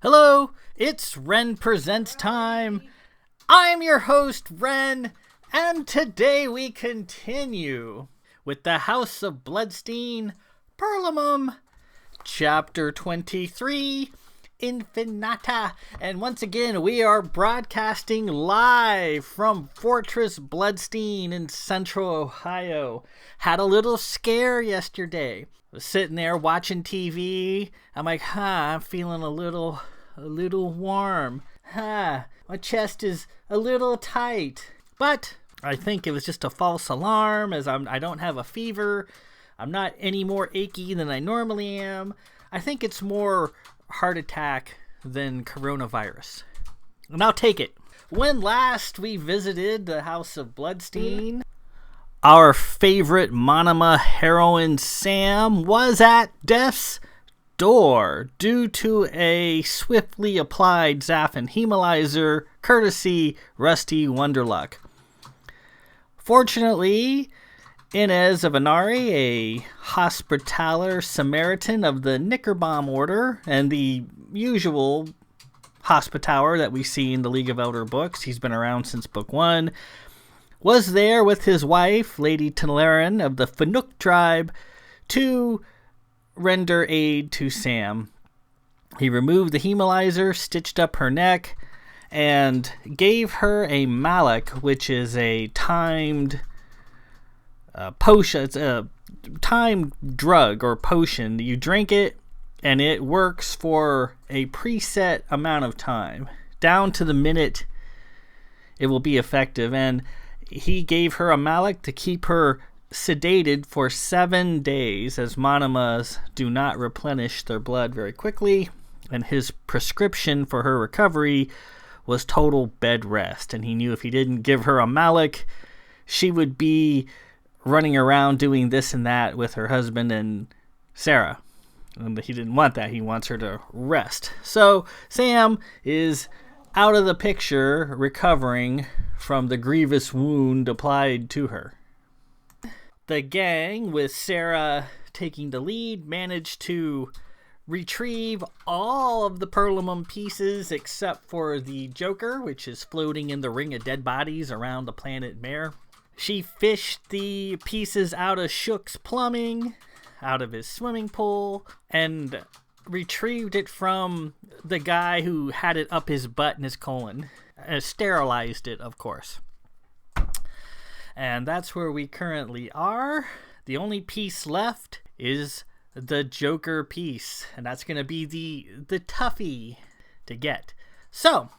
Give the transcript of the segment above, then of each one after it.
Hello, it's Ren Presents time. I'm your host, Ren, and today we continue with the House of Bloodstein, Perlamum, Chapter 23, Infinata. And once again, we are broadcasting live from Fortress Bloodstein in Central Ohio. Had a little scare yesterday. Was sitting there watching TV. I'm like, I'm feeling a little warm. My chest is a little tight. But I think it was just a false alarm, as I don't have a fever. I'm not any more achy than I normally am. I think it's more heart attack than coronavirus. And I'll take it. When last we visited the House of Bloodstein, our favorite Monoma heroine Sam was at death's door due to a swiftly applied Zaffin Hemolizer, courtesy Rusty Wunderluck. Fortunately, Inez of Anari, a Hospitaller Samaritan of the Knickerbomb Order, and the usual Hospitaller that we see in the League of Elder books, he's been around since book 1, was there with his wife, Lady Tenelerin of the Fanook tribe, to render aid to Sam. He removed the hemolizer, stitched up her neck, and gave her a malak, which is a timed potion. It's a timed drug or potion. You drink it, and it works for a preset amount of time. Down to the minute it will be effective, and he gave her a malak to keep her sedated for 7 days, as monomas do not replenish their blood very quickly, and his prescription for her recovery was total bed rest. And he knew if he didn't give her a malak, she would be running around doing this and that with her husband and Sarah. And he didn't want that. He wants her to rest. So Sam is out of the picture, recovering from the grievous wound applied to her. The gang, with Sarah taking the lead, managed to retrieve all of the Perlamum pieces except for the Joker, which is floating in the ring of dead bodies around the planet Mare. She fished the pieces out of Shook's plumbing, out of his swimming pool, and retrieved it from the guy who had it up his butt and his colon. Sterilized it, of course. And that's where we currently are. The only piece left is the Joker piece, and that's going to be the toughie to get. So,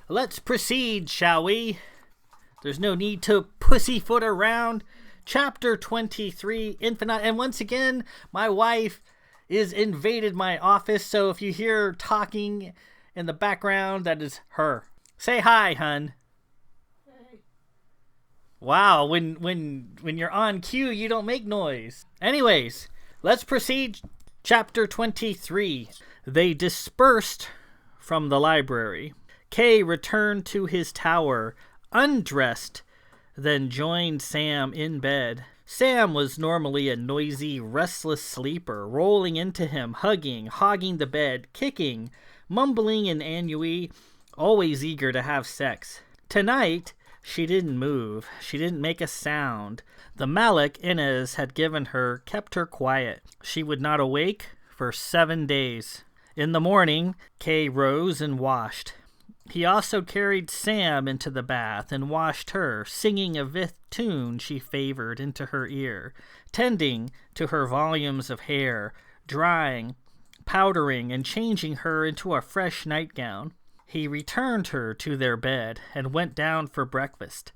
let's proceed, shall we? There's no need to pussyfoot around. Chapter 23, Infinite. And once again, my wife is invaded my office, so if you hear talking in the background, that is her. Say hi, hun. Hey. Wow, when you're on cue, you don't make noise. Anyways, let's proceed. Chapter 23. They dispersed from the library. Kay returned to his tower, undressed, then joined Sam in bed. Sam was normally a noisy, restless sleeper, rolling into him, hugging, hogging the bed, kicking, mumbling in ennui, always eager to have sex. Tonight, she didn't move. She didn't make a sound. The malak Inez had given her kept her quiet. She would not awake for 7 days. In the morning, Kay rose and washed. He also carried Sam into the bath and washed her, singing a Vith tune she favored into her ear, tending to her volumes of hair, drying, powdering, and changing her into a fresh nightgown. He returned her to their bed and went down for breakfast.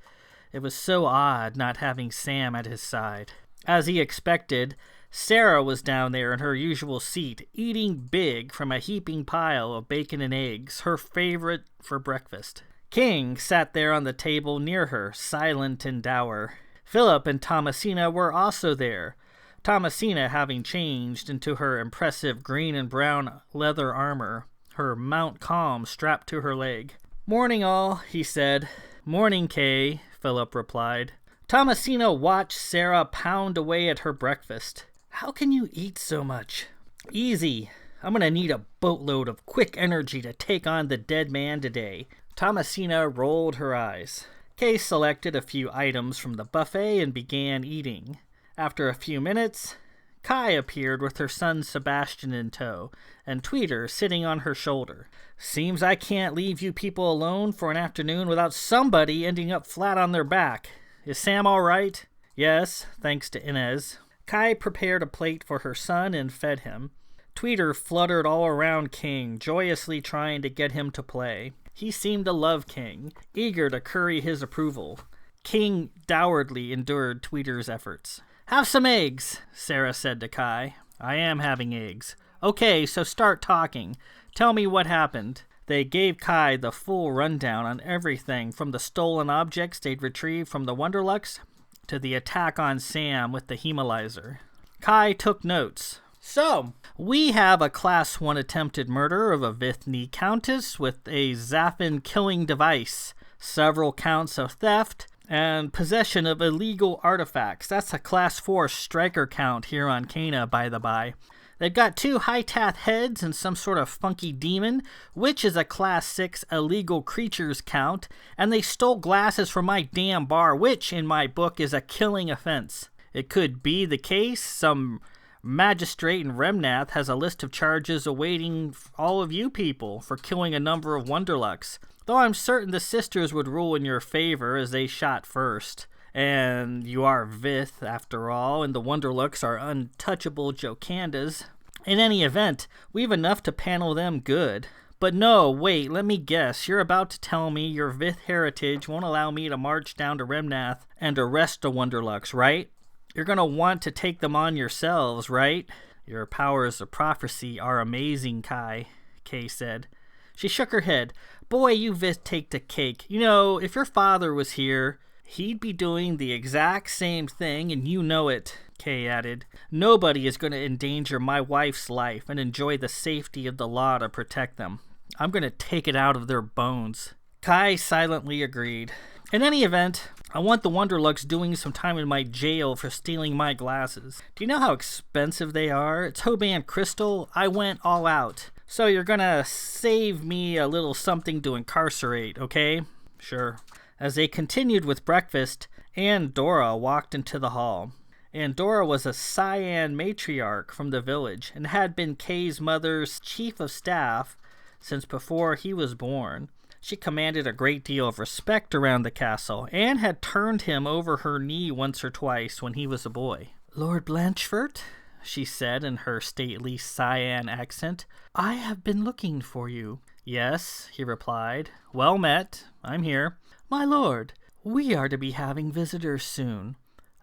It was so odd not having Sam at his side. As he expected, Sarah was down there in her usual seat, eating big from a heaping pile of bacon and eggs, her favorite for breakfast. King sat there on the table near her, silent and dour. Philip and Thomasina were also there, Thomasina having changed into her impressive green and brown leather armor, her Mount Calm strapped to her leg. "Morning, all," he said. "Morning, Kay," Philip replied. Thomasina watched Sarah pound away at her breakfast. "How can you eat so much?" "Easy. I'm gonna need a boatload of quick energy to take on the dead man today. Thomasina rolled her eyes. Kay selected a few items from the buffet and began eating. After a few minutes, Kai appeared with her son Sebastian in tow, and Tweeter sitting on her shoulder. Seems I can't leave you people alone for an afternoon without somebody ending up flat on their back. Is Sam all right? Yes, thanks to Inez. Kai prepared a plate for her son and fed him. Tweeter fluttered all around King, joyously trying to get him to play. He seemed to love King, eager to curry his approval. King dourly endured Tweeter's efforts. Have some eggs, Sarah said to Kai. I am having eggs. Okay, so start talking. Tell me what happened. They gave Kai the full rundown on everything from the stolen objects they'd retrieved from the Wunderlucks to the attack on Sam with the hemolyzer. Kai took notes. So, we have a Class 1 attempted murder of a Vithni Countess with a Zaffin killing device, several counts of theft, and possession of illegal artifacts. That's a Class 4 striker count here on Cana, by the by. They've got 2 high-tath heads and some sort of funky demon, which is a Class 6 illegal creatures count, and they stole glasses from my damn bar, which, in my book, is a killing offense. It could be the case some magistrate in Remnath has a list of charges awaiting all of you people for killing a number of Wunderlucks, though I'm certain the sisters would rule in your favor as they shot first. And you are Vith, after all, and the Wunderlucks are untouchable Jocandas. In any event, we've enough to panel them good. But no, wait, let me guess. You're about to tell me your Vith heritage won't allow me to march down to Remnath and arrest the Wunderlucks, right? You're going to want to take them on yourselves, right? Your powers of prophecy are amazing, Kai, Kay said. She shook her head. Boy, you Vith take the cake. You know, if your father was here, he'd be doing the exact same thing, and you know it, Kay added. Nobody is going to endanger my wife's life and enjoy the safety of the law to protect them. I'm going to take it out of their bones. Kai silently agreed. In any event, I want the Wunderlucks doing some time in my jail for stealing my glasses. Do you know how expensive they are? It's Hoban crystal. I went all out. So you're gonna save me a little something to incarcerate, okay? Sure. As they continued with breakfast, Andorra walked into the hall. Andorra was a Cyan matriarch from the village and had been Kay's mother's chief of staff since before he was born. She commanded a great deal of respect around the castle, and had turned him over her knee once or twice when he was a boy. Lord Blanchfort, she said in her stately Cyan accent, I have been looking for you. Yes, he replied. Well met. I'm here. My lord, we are to be having visitors soon.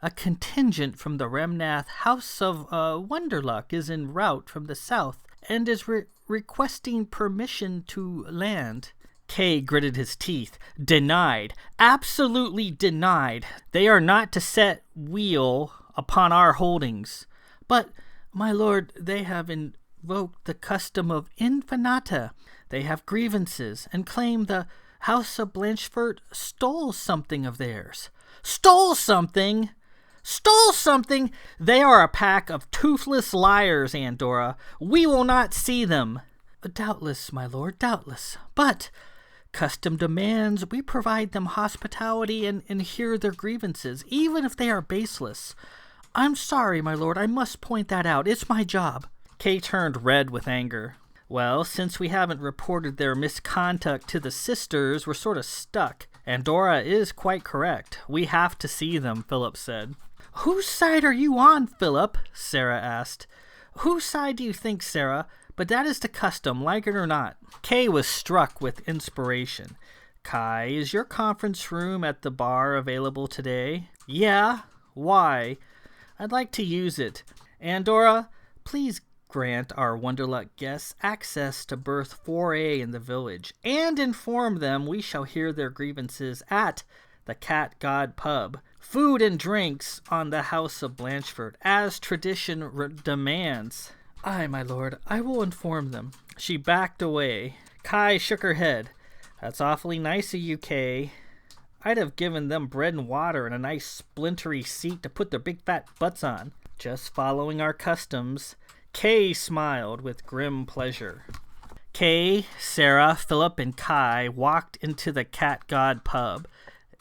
A contingent from the Remnath House of Wunderluck is en route from the south, and is requesting permission to land. Kay gritted his teeth. Denied. Absolutely denied. They are not to set wheel upon our holdings. But, my lord, they have invoked the custom of Infinata. They have grievances, and claim the House of Blanchfort stole something of theirs. Stole something? Stole something? They are a pack of toothless liars, Andorra. We will not see them. Doubtless, my lord, doubtless. But custom demands we provide them hospitality and hear their grievances, even if they are baseless. I'm sorry, my lord, I must point that out. It's my job. Kay turned red with anger. Well, since we haven't reported their misconduct to the sisters, we're sort of stuck. Andorra is quite correct. We have to see them, Philip said. Whose side are you on, Philip? Sarah asked. Whose side do you think, Sarah? But that is the custom, like it or not. Kay was struck with inspiration. Kai, is your conference room at the bar available today? Yeah. Why? I'd like to use it. Andorra, please grant our Wunderluck guests access to berth 4A in the village, and inform them we shall hear their grievances at the Cat God Pub. Food and drinks on the House of Blanchfort, as tradition demands. Aye, my lord, I will inform them. She backed away. Kai shook her head. That's awfully nice of you, Kay. I'd have given them bread and water and a nice splintery seat to put their big fat butts on. Just following our customs. Kay smiled with grim pleasure. Kay, Sarah, Philip, and Kai walked into the Cat God pub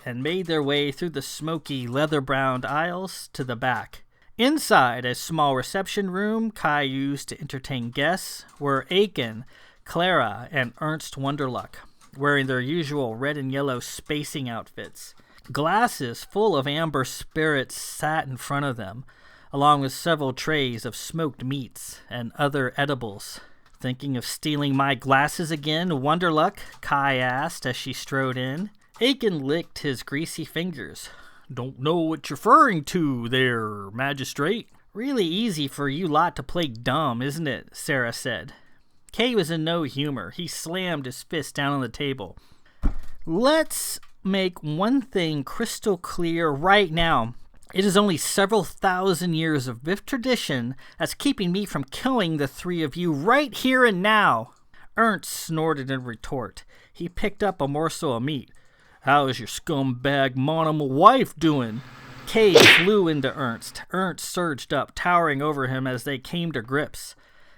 and made their way through the smoky, leather-browned aisles to the back. Inside a small reception room Kai used to entertain guests were Aiken, Clara, and Ernst Wunderluck, wearing their usual red and yellow spacing outfits. Glasses full of amber spirits sat in front of them, along with several trays of smoked meats and other edibles. "Thinking of stealing my glasses again, Wunderluck?" Kai asked as she strode in. Aiken licked his greasy fingers. "Don't know what you're referring to there, magistrate." "Really easy for you lot to play dumb, isn't it?" Sarah said. Kay was in no humor. He slammed his fist down on the table. "Let's make one thing crystal clear right now. It is only several thousand years of Biff tradition that's keeping me from killing the three of you right here and now." Ernst snorted in retort. He picked up a morsel of meat. "How's your scumbag monimal wife doing?" Kay flew into Ernst. Ernst surged up, towering over him as they came to grips.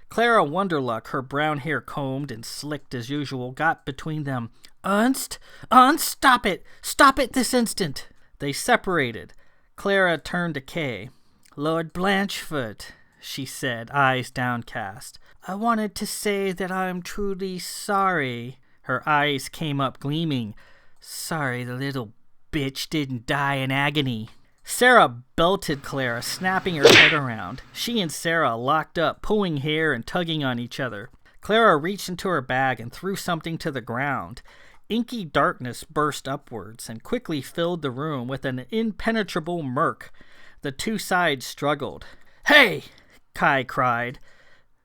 Clara Wunderluck, her brown hair combed and slicked as usual, got between them. Ernst, stop it! Stop it this instant!" They separated. Clara turned to Kay. "Lord Blanchford," she said, eyes downcast. "I wanted to say that I'm truly sorry." Her eyes came up gleaming. "Sorry the little bitch didn't die in agony." Sarah belted Clara, snapping her head around. She and Sarah locked up, pulling hair and tugging on each other. Clara reached into her bag and threw something to the ground. Inky darkness burst upwards and quickly filled the room with an impenetrable murk. The two sides struggled. "Hey!" Kai cried.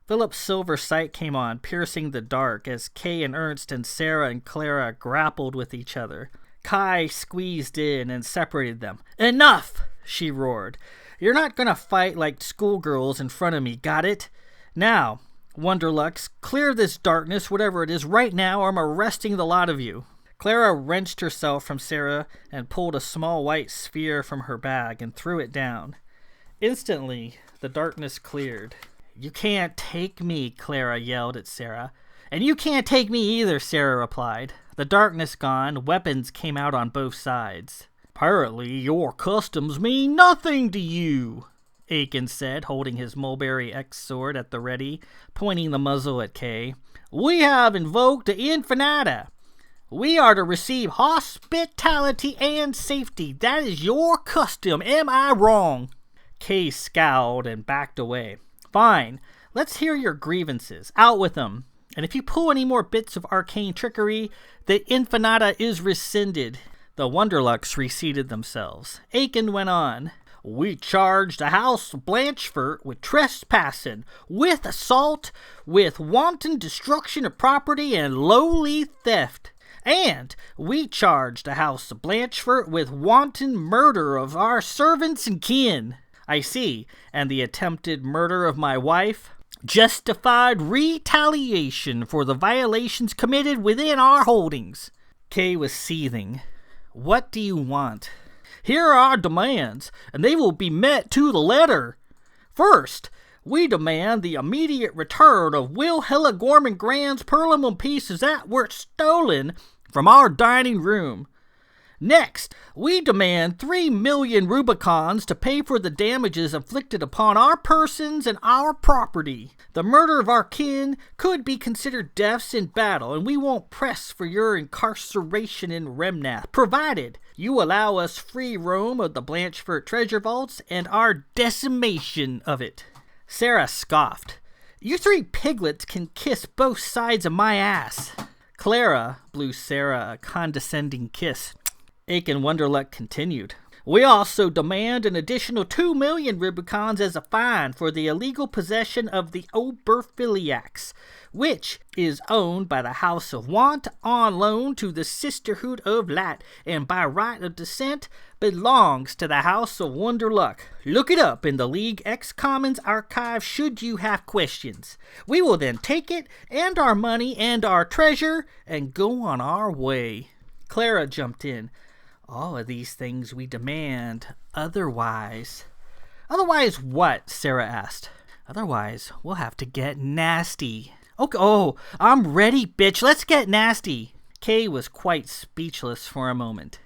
Philip's silver sight came on, piercing the dark as Kay and Ernst and Sarah and Clara grappled with each other. Kai squeezed in and separated them. "Enough!" she roared. "You're not going to fight like schoolgirls in front of me, got it? Now, Wunderlucks, clear this darkness, whatever it is, right now, or I'm arresting the lot of you." Clara wrenched herself from Sarah and pulled a small white sphere from her bag and threw it down. Instantly, the darkness cleared. "You can't take me," Clara yelled at Sarah. "And you can't take me either," Sarah replied. The darkness gone, weapons came out on both sides. "Apparently your customs mean nothing to you," Aiken said, holding his mulberry X sword at the ready, pointing the muzzle at Kay. "We have invoked the Infinata. We are to receive hospitality and safety. That is your custom. Am I wrong?" Kay scowled and backed away. "Fine. Let's hear your grievances. Out with them. And if you pull any more bits of arcane trickery, the Infinata is rescinded." The Wunderlucks reseated themselves. Aiken went on. "We charge the House of Blanchford with trespassing, with assault, with wanton destruction of property, and lowly theft. And we charge the House of Blanchford with wanton murder of our servants and kin." "I see. And the attempted murder of my wife?" "Justified retaliation for the violations committed within our holdings." Kay was seething. "What do you want?" "Here are our demands, and they will be met to the letter. First, we demand the immediate return of Wilhella Cormand-Grande's Perlamum pieces that were stolen from our dining room. Next, we demand 3 million Rubicons to pay for the damages inflicted upon our persons and our property. The murder of our kin could be considered deaths in battle, and we won't press for your incarceration in Remnath, provided you allow us free roam of the Blanchford treasure vaults and our decimation of it." Sarah scoffed. "You three piglets can kiss both sides of my ass." Clara blew Sarah a condescending kiss. Aiken Wunderluck continued. "We also demand an additional 2 million Rubicons as a fine for the illegal possession of the Oberphiliacs, which is owned by the House of Want on loan to the Sisterhood of Light, and by right of descent belongs to the House of Wunderluck. Look it up in the League X Commons archive should you have questions. We will then take it, and our money, and our treasure, and go on our way." Clara jumped in. "All of these things we demand. Otherwise." "Otherwise what?" Sarah asked. Otherwise, we'll have to get nasty. Okay, oh, I'm ready, bitch. Let's get nasty. Kay was quite speechless for a moment.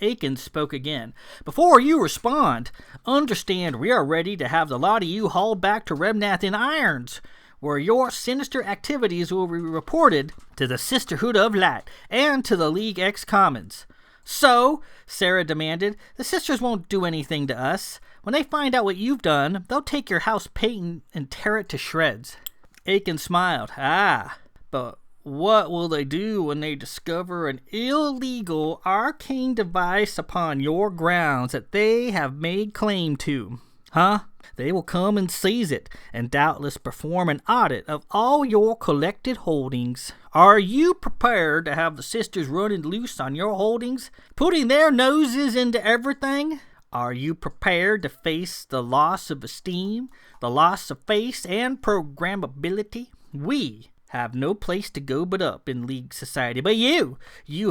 Aiken spoke again. Before you respond, understand we are ready to have the lot of you hauled back to Remnath in irons, where your sinister activities will be reported to the Sisterhood of Light and to the League Ex-Commons. So, Sarah demanded, the sisters won't do anything to us. When they find out what you've done, they'll take your house patent and tear it to shreds. Aiken smiled. But what will they do when they discover an illegal arcane device upon your grounds that they have made claim to? Huh? They will come and seize it, and doubtless perform an audit of all your collected holdings. Are you prepared to have the sisters running loose on your holdings, putting their noses into everything? Are you prepared to face the loss of esteem, the loss of face, and programmability? We have no place to go but up in League Society. But you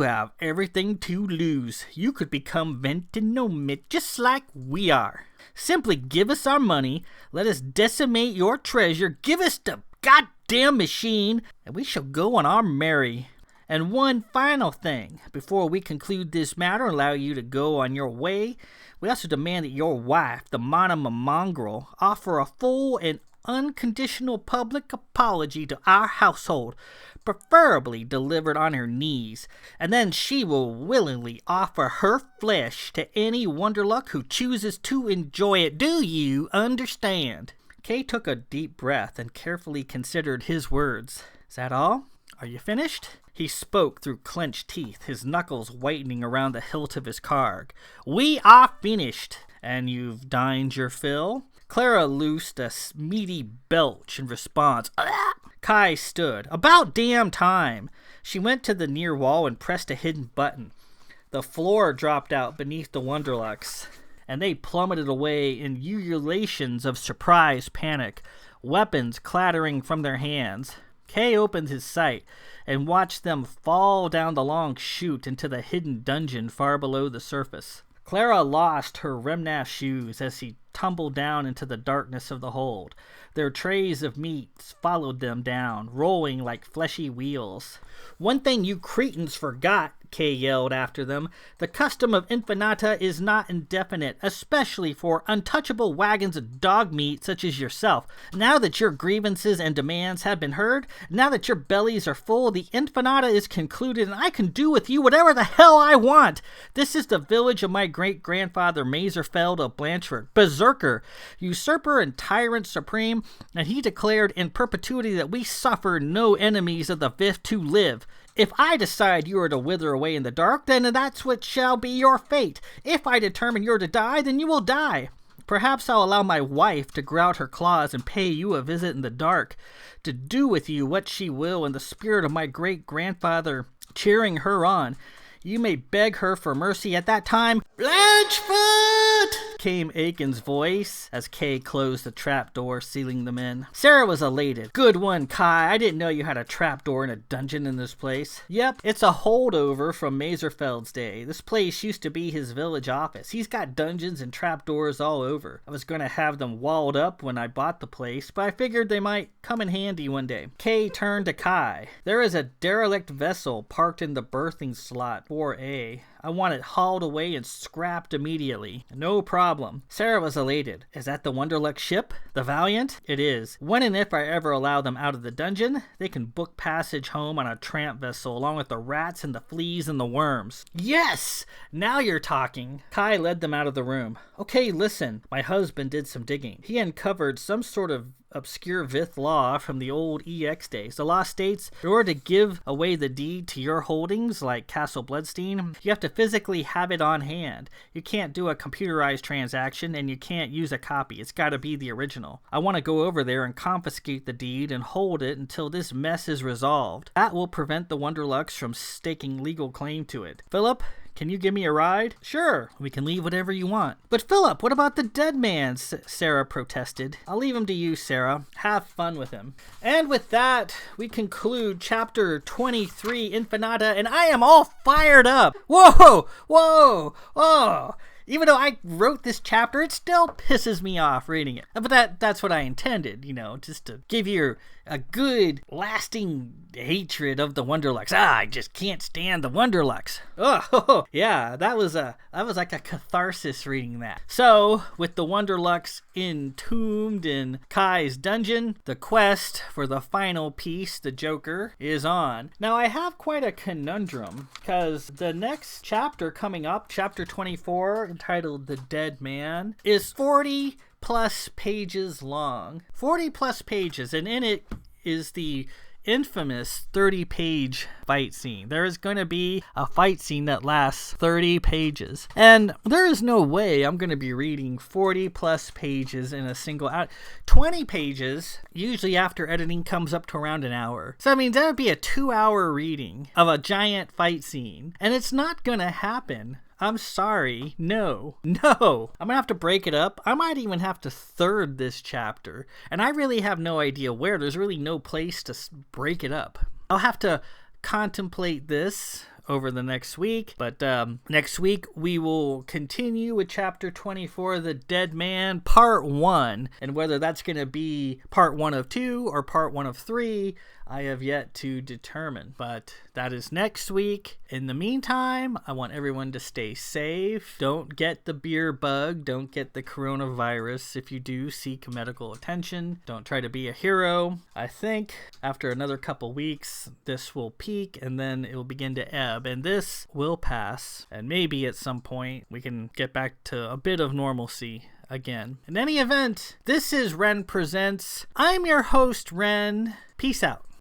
have everything to lose. You could become Ventinomit just like we are. Simply give us our money, let us decimate your treasure, give us the goddamn machine, and we shall go on our merry. And one final thing, before we conclude this matter and allow you to go on your way, we also demand that your wife, the Monoma Mongrel, offer a full and unconditional public apology to our household, preferably delivered on her knees, and then she will willingly offer her flesh to any Wunderluck who chooses to enjoy it. Do you understand? Kay took a deep breath and carefully considered his words. Is that all? Are you finished? He spoke through clenched teeth, his knuckles whitening around the hilt of his carg. We are finished. And you've dined your fill? Clara loosed a meaty belch in response. Kai stood. About damn time. She went to the near wall and pressed a hidden button. The floor dropped out beneath the Wunderlucks, and they plummeted away in ululations of surprised panic, weapons clattering from their hands. Kay opened his sight and watched them fall down the long chute into the hidden dungeon far below the surface. Clara lost her Remnath shoes as she tumbled down into the darkness of the hold. Their trays of meats followed them down, rolling like fleshy wheels. One thing you cretins forgot, Kay yelled after them. The custom of Infinata is not indefinite, especially for untouchable wagons of dog meat such as yourself. Now that your grievances and demands have been heard, now that your bellies are full, the Infinata is concluded and I can do with you whatever the hell I want. This is the village of my great-grandfather Mazerfeld of Blanchford, berserker, usurper and tyrant supreme, and he declared in perpetuity that we suffer no enemies of the fifth to live. If I decide you are to wither away in the dark, then that's what shall be your fate. If I determine you're to die, then you will die. Perhaps I'll allow my wife to grout her claws and pay you a visit in the dark, to do with you what she will in the spirit of my great-grandfather cheering her on. You may beg her for mercy at that time. Blanchfoot! Came Aiken's voice as Kay closed the trapdoor, sealing them in. Sarah was elated. Good one, Kai. I didn't know you had a trapdoor in a dungeon in this place. Yep, it's a holdover from Mazerfeld's day. This place used to be his village office. He's got dungeons and trapdoors all over. I was going to have them walled up when I bought the place, but I figured they might come in handy one day. Kay turned to Kai. There is a derelict vessel parked in the berthing slot 4A. I want it hauled away and scrapped immediately. No problem. Sarah was elated. Is that the Wunderluck ship? The Valiant? It is. When and if I ever allow them out of the dungeon, they can book passage home on a tramp vessel along with the rats and the fleas and the worms. Yes! Now you're talking. Kai led them out of the room. Okay, listen. My husband did some digging. He uncovered some sort of obscure Vith law from the old EX days. The law states, in order to give away the deed to your holdings, like Castle Bloodstein, you have to physically have it on hand. You can't do a computerized transaction, and you can't use a copy. It's got to be the original. I want to go over there and confiscate the deed and hold it until this mess is resolved. That will prevent the Wunderlucks from staking legal claim to it. Philip, can you give me a ride? Sure, we can leave whatever you want. But Philip, what about the dead man? Sarah protested. I'll leave him to you, Sarah. Have fun with him. And with that, we conclude chapter 23, Infinata, and I am all fired up. Whoa, whoa, whoa. Even though I wrote this chapter, it still pisses me off reading it. But that's what I intended, just to give you a good, lasting hatred of the Wunderlucks. I just can't stand the Wunderlucks. Oh, yeah, that was like a catharsis reading that. So, with the Wunderlucks entombed in Kai's dungeon, the quest for the final piece, the Joker, is on. Now, I have quite a conundrum, because the next chapter coming up, chapter 24, entitled The Dead Man, is 40 plus pages long. 40 plus pages, and in it is the infamous 30-page fight scene. There is going to be a fight scene that lasts 30 pages. And there is no way I'm going to be reading 40 plus pages in a single hour. 20 pages, usually after editing, comes up to around an hour. So that means that would be a 2-hour reading of a giant fight scene. And it's not going to happen. I'm sorry. No. I'm going to have to break it up. I might even have to third this chapter. And I really have no idea where. There's really no place to break it up. I'll have to contemplate this over the next week. But next week, we will continue with chapter 24, The Dead Man, part 1. And whether that's going to be part 1 of 2 or part 1 of 3, I have yet to determine, but that is next week. In the meantime, I want everyone to stay safe. Don't get the beer bug. Don't get the coronavirus. If you do, seek medical attention. Don't try to be a hero. I think after another couple weeks, this will peak and then it will begin to ebb, and this will pass. And maybe at some point we can get back to a bit of normalcy again. In any event, this is Ren Presents. I'm your host, Ren. Peace out.